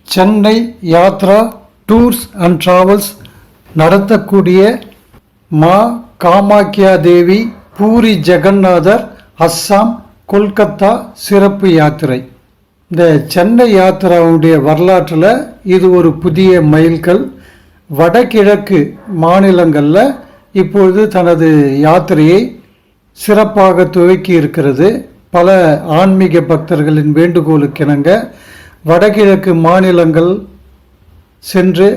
Chennai Yatra tours and travels நடத்தக்கூடிய மா காமாக்கியா தேவி பூரி ஜெகநாதர் அஸ்ஸாம் கொல்கத்தா சிறப்பு யாத்திரை. இந்த சென்னை யாத்திராவுடைய வரலாற்றில் இது ஒரு புதிய மைல்கல். வடகிழக்கு மாநிலங்களில் இப்பொழுது தனது யாத்திரையை சிறப்பாக துவக்கி இருக்கிறது. பல ஆன்மீக பக்தர்களின் வேண்டுகோளுக்கிணங்க வடகிழக்கு மாநிலங்கள் சென்று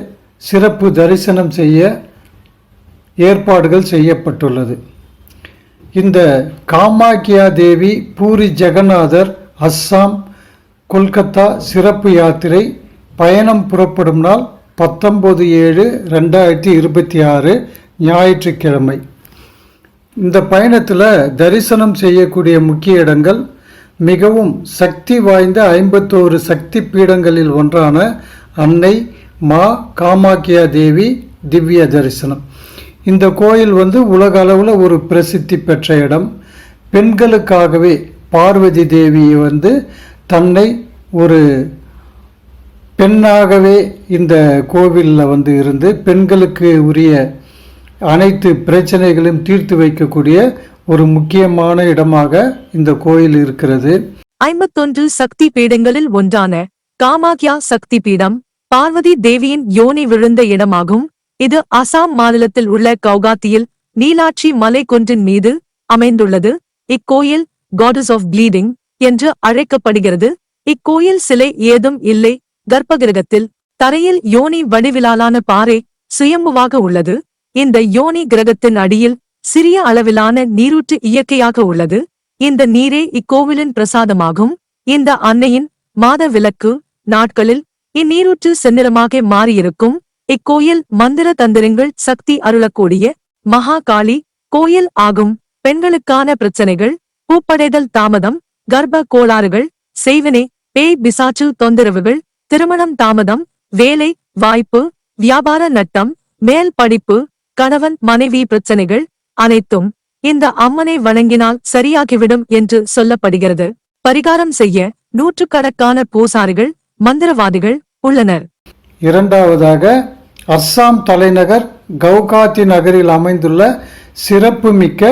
சிறப்பு தரிசனம் செய்ய ஏற்பாடுகள் செய்யப்பட்டுள்ளது. இந்த காமாக்கியா தேவி பூரி ஜெகநாதர் அஸ்ஸாம் கொல்கத்தா சிறப்பு யாத்திரை பயணம் புறப்படும் நாள் 19/7/2026 ஞாயிற்றுக்கிழமை. இந்த பயணத்தில் தரிசனம் செய்யக்கூடிய முக்கிய இடங்கள் மிகவும் சக்தி வாய்ந்த 51 சக்தி பீடங்களில் ஒன்றான அன்னை மா காமாக்கியா தேவி திவ்ய தரிசனம். இந்த கோயில் உலக அளவில் ஒரு பிரசித்தி பெற்ற இடம். பெண்களுக்காகவே பார்வதி தேவி தன்னை ஒரு பெண்ணாகவே இந்த கோவிலில் இருந்து பெண்களுக்கு உரிய அனைத்து பிரச்சனைகளையும் தீர்த்து வைக்கக்கூடிய ஒரு முக்கியமான இடமாக இந்த கோயில் இருக்கிறது. 51 சக்தி பீடங்களில் ஒன்றான காமாக்கியா சக்தி பீடம் பார்வதி தேவியின் யோனி விழுந்த இடமாகும். இது அசாம் மாநிலத்தில் உள்ள கவுகாத்தியில் நீலாட்சி மலை குன்றின் மீது அமைந்துள்ளது. இக்கோயில் காடஸ் ஆஃப் ப்ளீடிங் என்று அழைக்கப்படுகிறது. இக்கோயில் சிலை ஏதும் இல்லை. கர்ப்பகிரகத்தில் தரையில் யோனி வடிவிலான பாறை சுயம்புவாக உள்ளது. இந்த யோனி கிரகத்தின் அடியில் சிறிய அளவிலான நீரூற்று இயற்கையாக உள்ளது. இந்த நீரே இக்கோவிலின் பிரசாதமாகும். இந்த அன்னையின் மாத விலக்கு நாட்களில் இந்நீரூற்று செந்நிறமாக மாறியிருக்கும். இக்கோயில் மந்திர தந்திரங்கள் சக்தி அருளக்கூடிய மகா காளி கோயில் ஆகும். பெண்களுக்கான பிரச்சனைகள், பூப்படைதல் தாமதம், கர்ப்ப கோளாறுகள், செய்வினை, பேய் பிசாச்சு தொந்தரவுகள், திருமணம் தாமதம், வேலை வாய்ப்பு, வியாபார நட்டம், மேல் படிப்பு, கணவன் மனைவி பிரச்சனைகள் அனைத்தும் இந்த அம்மனை வணங்கினால் சரியாகிவிடும் என்று சொல்லப்படுகிறது. பரிகாரம் செய்ய நூற்றுக்கணக்கான பூசாரிகள் மந்திரவாதிகள் உள்ளனர். இரண்டாவதாக அஸ்ஸாம் தலைநகர் கவுகாத்தி நகரில் அமைந்துள்ள சிறப்புமிக்க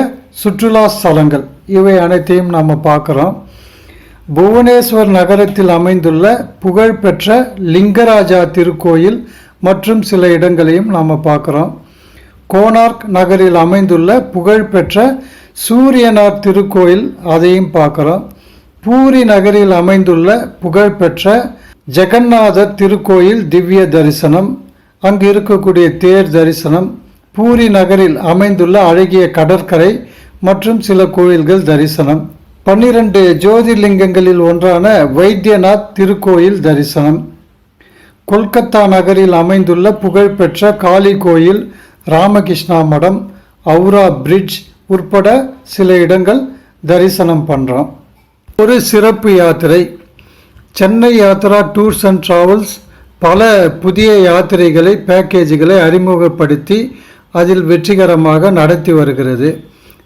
சுற்றுலா ஸ்தலங்கள். இவை அனைத்தையும் நாம் பார்க்குறோம். புவனேஸ்வர் நகரத்தில் அமைந்துள்ள புகழ்பெற்ற லிங்கராஜா திருக்கோயில் மற்றும் சில இடங்களையும் நாம் பார்க்குறோம். கோனார்க் நகரில் அமைந்துள்ள புகழ்பெற்ற சூரியனார் திருக்கோயில், அதையும் பார்க்குறோம். பூரி நகரில் அமைந்துள்ள புகழ்பெற்ற ஜெகநாதர் திருக்கோயில் திவ்ய தரிசனம், அங்கு இருக்கக்கூடிய தேர் தரிசனம், பூரி நகரில் அமைந்துள்ள அழகிய கடற்கரை மற்றும் சில கோயில்கள் தரிசனம், 12 ஜோதிர்லிங்கங்களில் ஒன்றான வைத்தியநாத் திருக்கோயில் தரிசனம், கொல்கத்தா நகரில் அமைந்துள்ள புகழ்பெற்ற காளி கோயில், ராமகிருஷ்ணா மடம், அவுரா பிரிட்ஜ் உட்பட சில இடங்கள் தரிசனம் பண்ணுறோம். ஒரு சிறப்பு யாத்திரை. Chennai Yatra tours and travels பல புதிய யாத்திரைகளை பேக்கேஜுகளை அறிமுகப்படுத்தி அதில் வெற்றிகரமாக நடத்தி வருகிறது.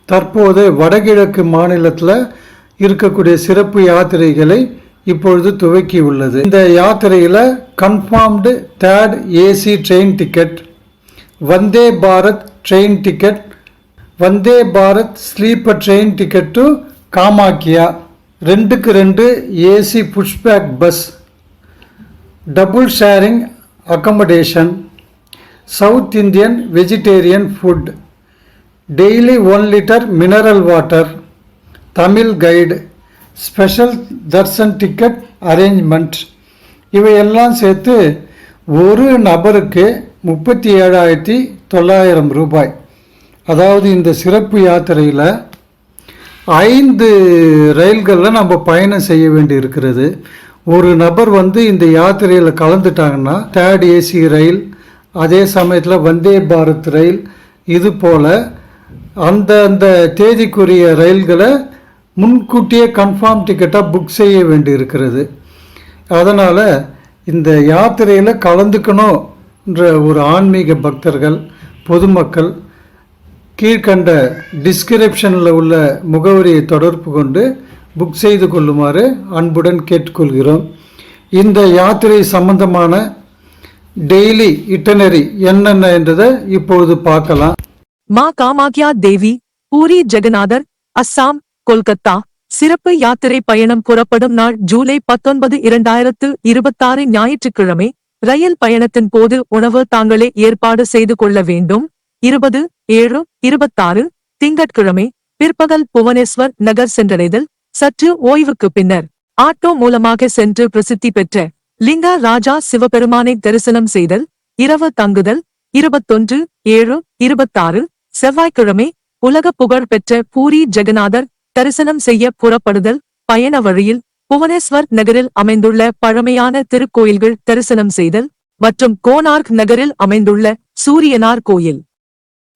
தற்போது வடகிழக்கு மாநிலத்தில் இருக்கக்கூடிய சிறப்பு யாத்திரைகளை இப்பொழுது துவக்கி உள்ளது. இந்த யாத்திரையில் confirmed third AC train ticket, Vande Bharat train ticket, Vande Bharat sleeper train ticket to Kamakhya, 2க்கு 2 AC pushback bus, double sharing accommodation, south Indian vegetarian food, daily 1 litre mineral water, Tamil guide, special Darshan ticket arrangement, இவையெல்லாம் சேர்த்து ஒரு நபருக்கு 37,900 ரூபாய். அதாவது இந்த சிறப்பு யாத்திரையில் 5 ரயில்களில் நம்ம பயணம் செய்ய வேண்டி இருக்கிறது. ஒரு நபர் இந்த யாத்திரையில் கலந்துட்டாங்கன்னா தேர்ட் ஏசி ரயில், அதே சமயத்தில் வந்தே பாரத் ரயில், இது போல் அந்த தேதிக்குரிய ரயில்களை முன்கூட்டியே கன்ஃபார்ம் டிக்கெட்டாக புக் செய்ய வேண்டி இருக்கிறது. அதனால் இந்த யாத்திரையில் கலந்துக்கணுன்ற ஒரு ஆன்மீக பக்தர்கள் பொதுமக்கள் கீழ்கண்ட டிஸ்கிரிப்ஷனில் உள்ள முகவரியை தொடர்பு கொண்டு புக் செய்து கொள்ளுமாறு அன்புடன் கேட்டுக்கொள்கிறோம். இந்த யாத்திரை சம்பந்தமான டெய்லி இட்டனரி என்னென்ன என்றதை இப்பொழுது பார்க்கலாம். மா காமாக்யா தேவி பூரி ஜெகநாதர் அஸ்ஸாம் கொல்கத்தா சிறப்பு யாத்திரை பயணம் புறப்படும் நாள் ஜூலை 19, 2026 ஞாயிற்றுக்கிழமை. ரயில் பயணத்தின் போது உணவு தாங்களே ஏற்பாடு செய்து கொள்ள வேண்டும். 20/7/26 திங்கட்கிழமை பிற்பகல் புவனேஸ்வர் நகர் சென்றடைதல். சற்று ஓய்வுக்கு பின்னர் ஆட்டோ மூலமாக சென்று பிரசித்தி பெற்ற லிங்க ராஜா சிவபெருமானை தரிசனம் செய்தல். இரவு தங்குதல். 21/7/26 செவ்வாய்க்கிழமை உலக புகழ் பெற்ற பூரி ஜெகநாதர் தரிசனம் செய்ய புறப்படுதல். பயண வழியில் புவனேஸ்வர் நகரில் அமைந்துள்ள பழமையான திருக்கோயில்கள் தரிசனம் செய்தல் மற்றும் கோனார்க் நகரில் அமைந்துள்ள சூரியனார் கோயில்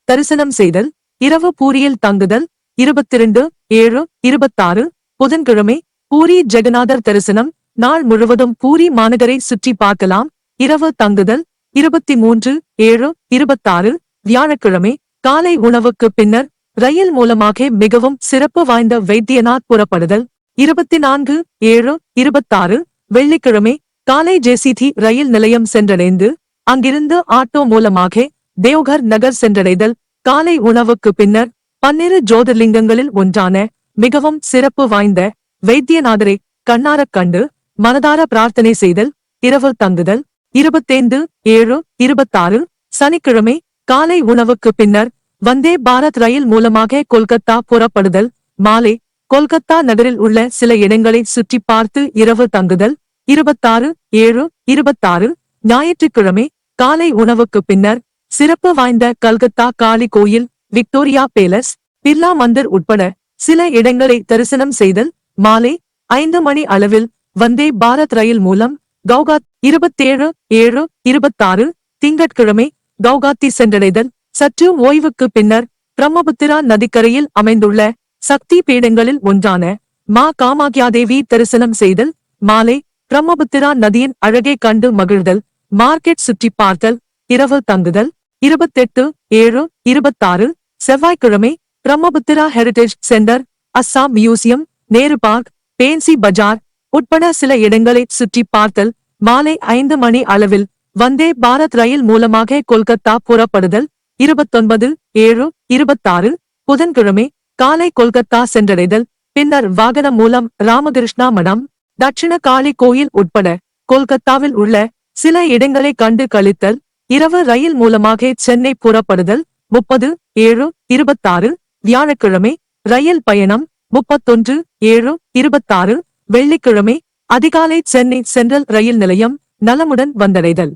தரிசனம் செய்தல். இரவு பூரியில் தங்குதல். 22/7/26 புதன்கிழமை பூரி ஜெகநாதர் தரிசனம். நாள் முழுவதும் பூரி மாநகரை சுற்றி பார்க்கலாம். இரவு தங்குதல். 23/7/26 வியாழக்கிழமை காலை உணவுக்கு பின்னர் ரயில் மூலமாக மிகவும் சிறப்பு வாய்ந்த வைத்தியநாத் புறப்படுதல். 24/7/26 வெள்ளிக்கிழமை காலை ஜேசிடி ரயில் நிலையம் சென்றடைந்து அங்கிருந்து ஆட்டோ மூலமாக தேவ்கர் நகர் சென்றடைதல். காலை உணவுக்கு பின்னர் 12 ஜோதிர்லிங்கங்களில் ஒன்றான மிகவும் சிறப்பு வாய்ந்த வைத்தியநாதரை கண்ணாரக் கண்டு மனதார பிரார்த்தனை செய்தல். இரவு தங்குதல். 25/7/26 சனிக்கிழமை காலை உணவுக்கு பின்னர் வந்தே பாரத் ரயில் மூலமாக கொல்கத்தா புறப்படுதல். மாலை கொல்கத்தா நகரில் உள்ள சில இடங்களை சுற்றி பார்த்து இரவு தங்குதல். 26/7/26 ஞாயிற்றுக்கிழமை காலை உணவுக்கு பின்னர் சிறப்பு வாய்ந்த கல்கத்தா காளி கோயில், விக்டோரியா பேலஸ், பிர்லா மந்திர் உட்பட சில இடங்களை தரிசனம் செய்தல். மாலை 5 மணி அளவில் வந்தே பாரத் ரயில் மூலம் கவுகாத். 27/7/26 திங்கட்கிழமை கவுகாத்தி சென்றடைதல். சற்று ஓய்வுக்கு பின்னர் பிரம்மபுத்திரா நதிக்கரையில் அமைந்துள்ள சக்தி பீடங்களில் ஒன்றான மா காமாக்யாதேவி தரிசனம் செய்தல். மாலை பிரம்மபுத்திரா நதியின் அழகை கண்டு மகிழ்தல். மார்க்கெட் சுற்றி பார்த்தல். இரவு தங்குதல். 28/7/26 செவ்வாய்க்கிழமை Brahmaputra heritage centre, Assam museum, Nehru park, Fancy Bazaar உட்பட சில இடங்களை சுற்றி பார்த்தல். மாலை 5 மணி அளவில் வந்தே பாரத் ரயில் மூலமாக கொல்கத்தா புறப்படுதல். 29/7/26 புதன்கிழமை காலை கொல்கத்தா சென்றடைதல். பின்னர் வாகனம் மூலம் ராமகிருஷ்ணா மடம், தட்சிண காளி கோயில் உட்பட கொல்கத்தாவில் உள்ள சில இடங்களை கண்டு கழித்தல். இரவு ரயில் மூலமாக சென்னை புறப்படுதல். 30/7/26 வியாழக்கிழமை ரயில் பயணம். 31/7/26 வெள்ளிக்கிழமை அதிகாலை சென்னை சென்ட்ரல் ரயில் நிலையம் நலமுடன் வந்தடைதல்.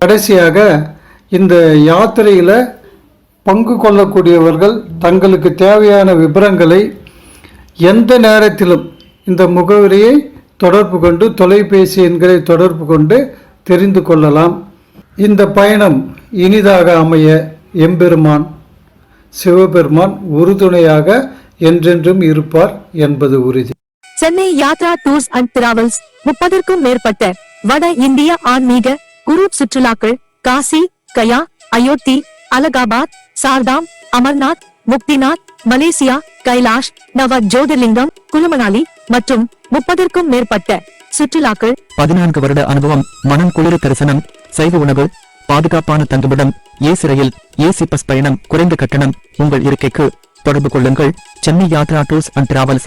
கடைசியாக இந்த யாத்திரையில் பங்கு கொள்ளக்கூடியவர்கள் தங்களுக்கு தேவையான விவரங்களை எந்த நேரத்திலும் இந்த முகவரியை தொடர்பு கொண்டு, தொலைபேசி எண்களை தொடர்பு கொண்டு தெரிந்து கொள்ளலாம். இந்த பயணம் இனிதாக அமைய எம்பெருமான் சிவபெருமான் உறுதுணையாக என்றென்றும் இருப்பார் என்பது உறுதி. Chennai Yatra tours and travels 30க்கும் மேற்பட்ட வட இந்திய ஆன்மீக குரு சுற்றுலாக்கள் காசி, கயா, அயோத்தி, அலகாபாத், சார்தாம், அமர்நாத், முக்திநாத், மலேசியா, கைலாஷ், நவ ஜோதிர்லிங்கம், குலுமணாலி மற்றும் 30க்கும் மேற்பட்ட சுற்றுலாக்கள். 14 வருட அனுபவம், மனம் குளிர தரிசனம், சைவ உணவு, பாதுகாப்பான தங்குமிடம், ஏசி ரயில், ஏசி பஸ் பயணம், குறைந்த கட்டணம். உங்கள் இருக்கைக்கு தொடர்பு கொள்ளுங்கள். Chennai Yatra tours and travels,